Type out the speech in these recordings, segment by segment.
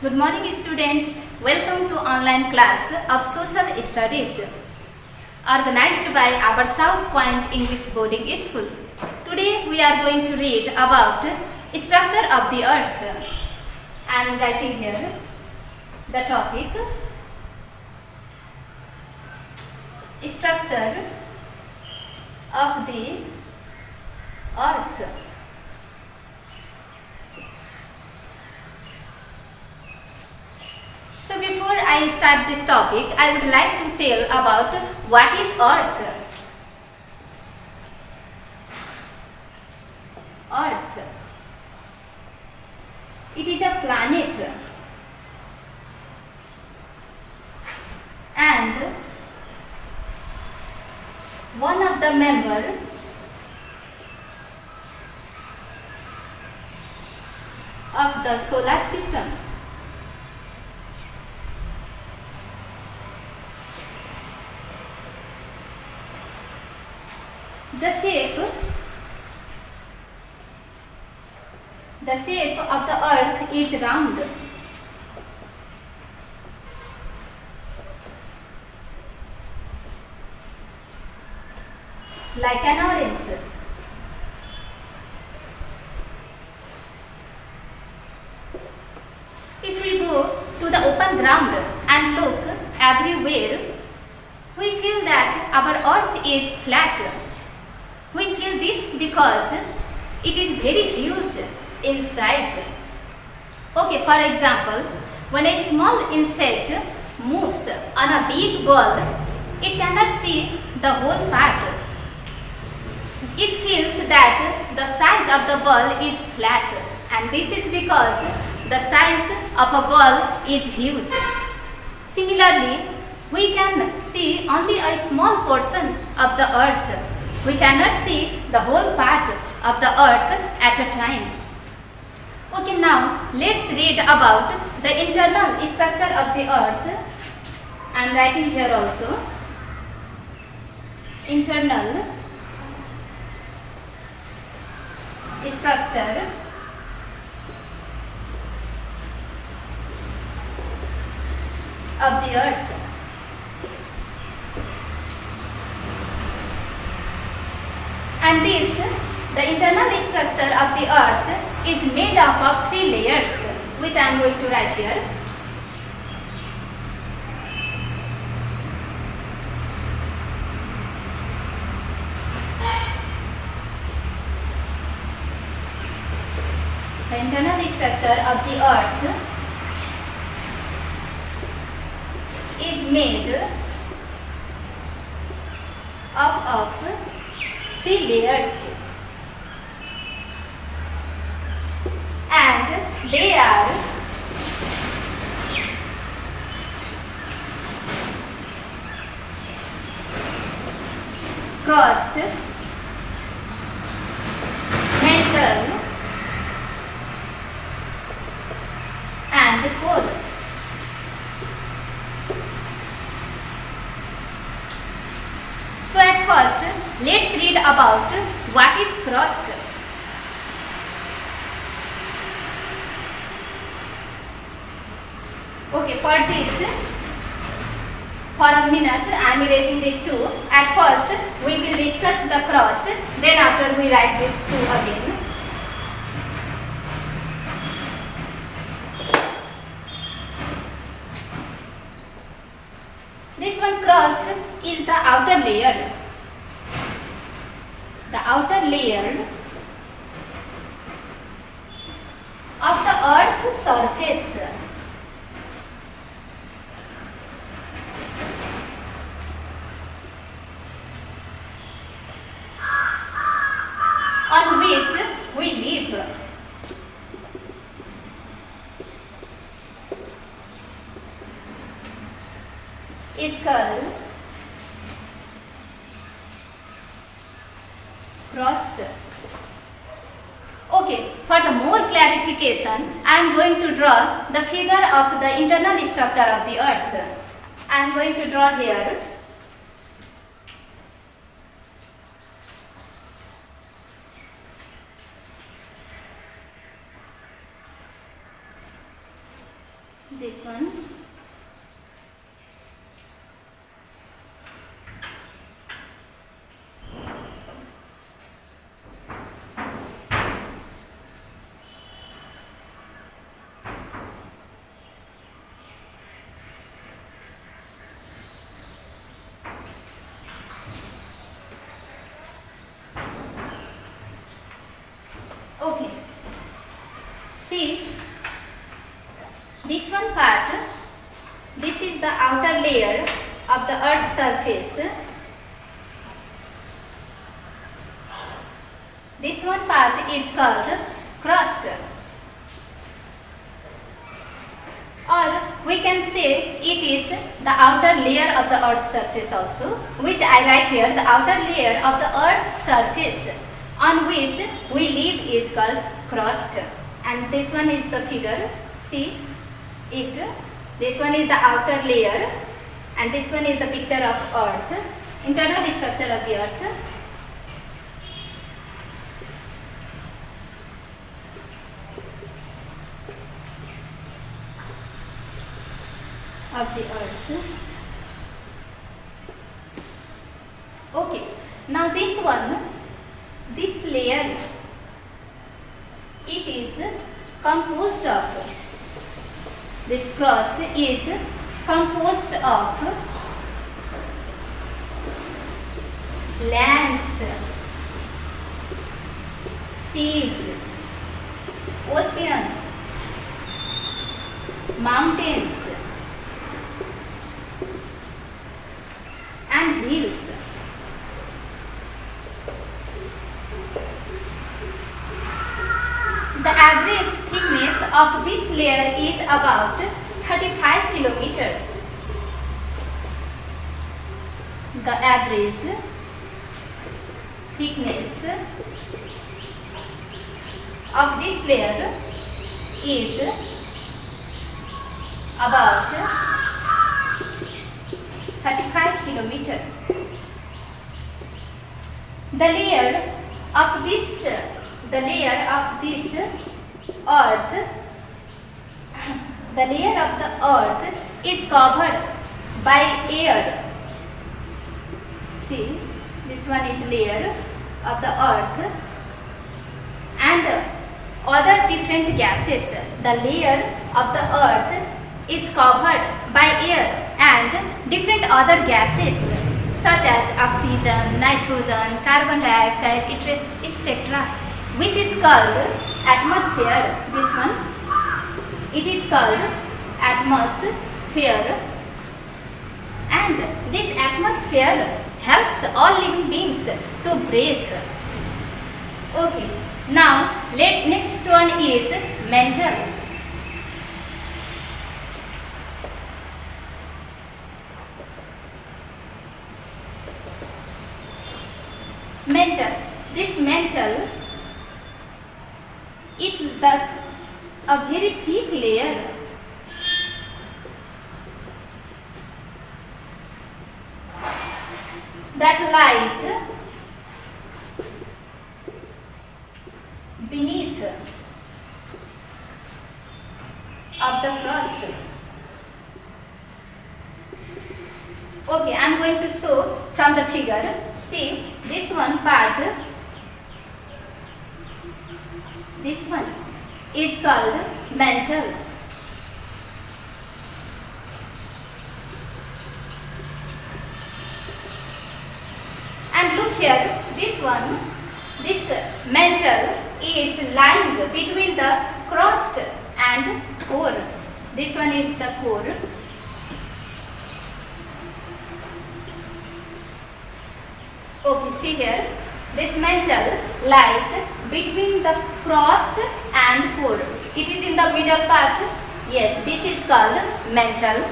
Good morning students. Welcome to online class of Social Studies organized by our South Point English Boarding School. Today we are going to read about structure of the earth. I am writing here the topic structure of the earth. So before I start this topic, I would like to tell about what is earth. Earth. It is a planet and one of the member of the solar system. The shape of the earth is round. Like an orange. If we go to the open ground and look everywhere, we feel that our earth is flat. We feel this because it is very huge in size. Okay, for example, when a small insect moves on a big ball, it cannot see the whole part. It feels that the size of the ball is flat, and this is because the size of a ball is huge. Similarly, we can see only a small portion of the earth. We cannot see the whole part of the earth at a time. Okay, now let's read about the internal structure of the earth. I am writing here also. Internal structure of the earth. And this, the internal structure of the earth is made up of 3 layers, which I am going to write here. The internal structure of the earth is made up of 3 layers, and they are crust, mantle, and core. So at first, let's read about what is crust. Okay, for this, for a minute, I am erasing this 2. At first, we will discuss the crust, then after we write this 2 again. This one crust is the outer layer. The outer layer of the earth's surface. On which we live. It's called crust. Okay, for the more clarification, I am going to draw the figure of the internal structure of the earth. I am going to draw here. this one. Okay. See, this one part, this is the outer layer of the earth's surface. This one part is called crust, or we can say it is the outer layer of the earth's surface also, which I write here. The outer layer of the earth's surface on which we live is called crust. And this one is the figure. See it. This one is the outer layer, and this one is the picture of earth, internal structure of the earth. Of the earth. Okay, now this one, this layer, it is composed of, this crust is composed of lands, seas, oceans, mountains, and hills. The average thickness of this layer is about 35 km. The average thickness of this layer is about 35 km. The layer of this earth, the layer of the earth is covered by air. See, this one is layer of the earth and other different gases. The layer of the earth is covered by air and different other gases such as oxygen, nitrogen, carbon dioxide, etc., which is called atmosphere. This one, it is called atmosphere, and this atmosphere helps all living beings to breathe. Okay, now next one is mental. Mental. This mental, a very thick layer that lies beneath of the crust. Okay, I am going to show from the figure. See, this one part, this one is called mantle. And look here, this one, this mantle is lying between the crust and core. This one is the core. Okay, see here, this mantle lies between the crust and core. It is in the middle part. Yes, this is called mantle.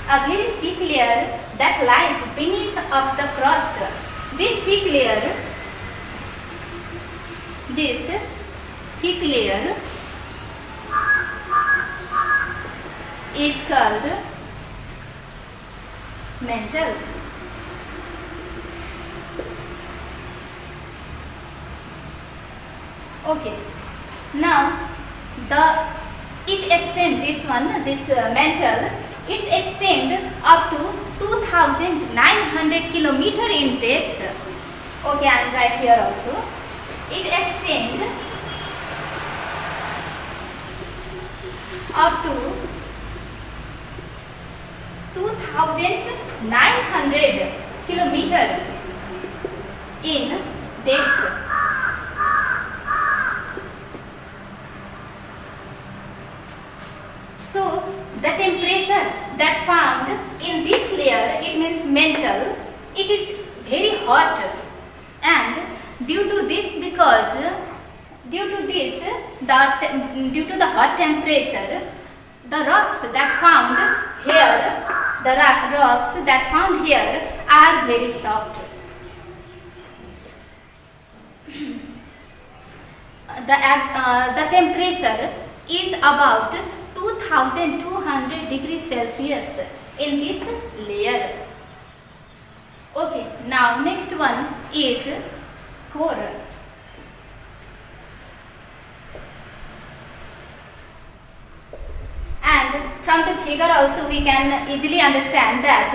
A very thick layer that lies beneath of the crust. This thick layer is called mantle. Okay, now The it extend this one, this mantle, it extend up to 2,900 kilometer in depth. Okay, I am right here also. It extend up to 2,900 kilometer in depth. So the temperature that found in this layer, it means mantle, it is very hot, and due to this due to the hot temperature, the rocks that found here are very soft. The temperature is about 2200 degrees Celsius in this layer. Okay, now next one is core. And from the figure also we can easily understand that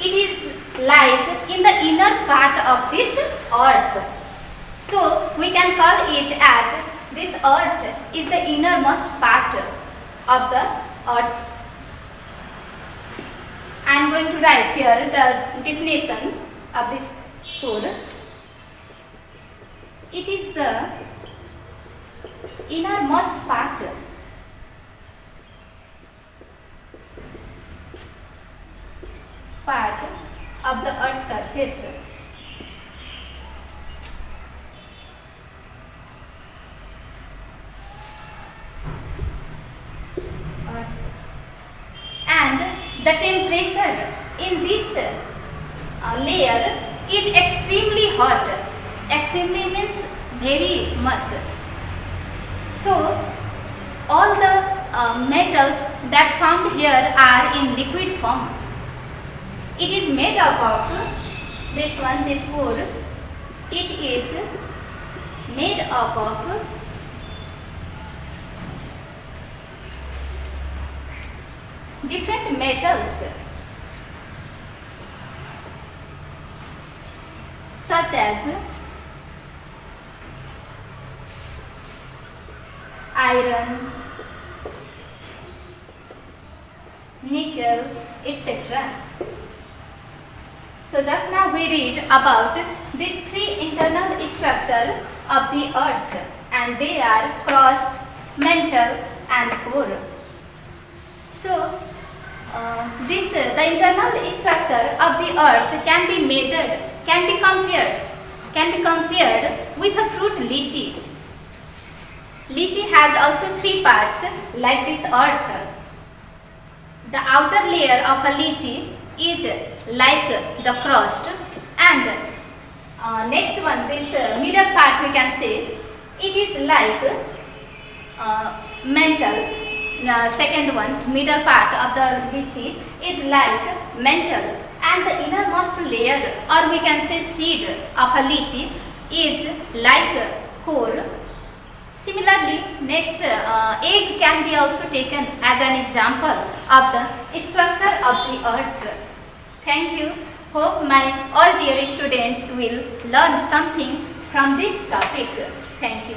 it is lies in the inner part of this earth. So we can call it as this earth is the innermost part of the earth. I am going to write here the definition of this core. It is the innermost part of the earth's surface. And the temperature in this layer is extremely hot. Extremely means very much. So all the metals that found here are in liquid form. It is made up of this core. It is made up of different metals such as iron, nickel, etc. So just now we read about these three internal structure of the earth, and they are crust, mantle and core. So the internal structure of the earth can be measured, can be compared with a fruit lychee. Lychee has also three parts like this earth. The outer layer of a lychee is like the crust, and next one, this middle part we can say it is like mantle. Second one, middle part of the lychee is like mantle, and the innermost layer, or we can say seed of a lychee, is like core. Similarly, next egg can be also taken as an example of the structure of the earth. Thank you. Hope my all dear students will learn something from this topic. Thank you.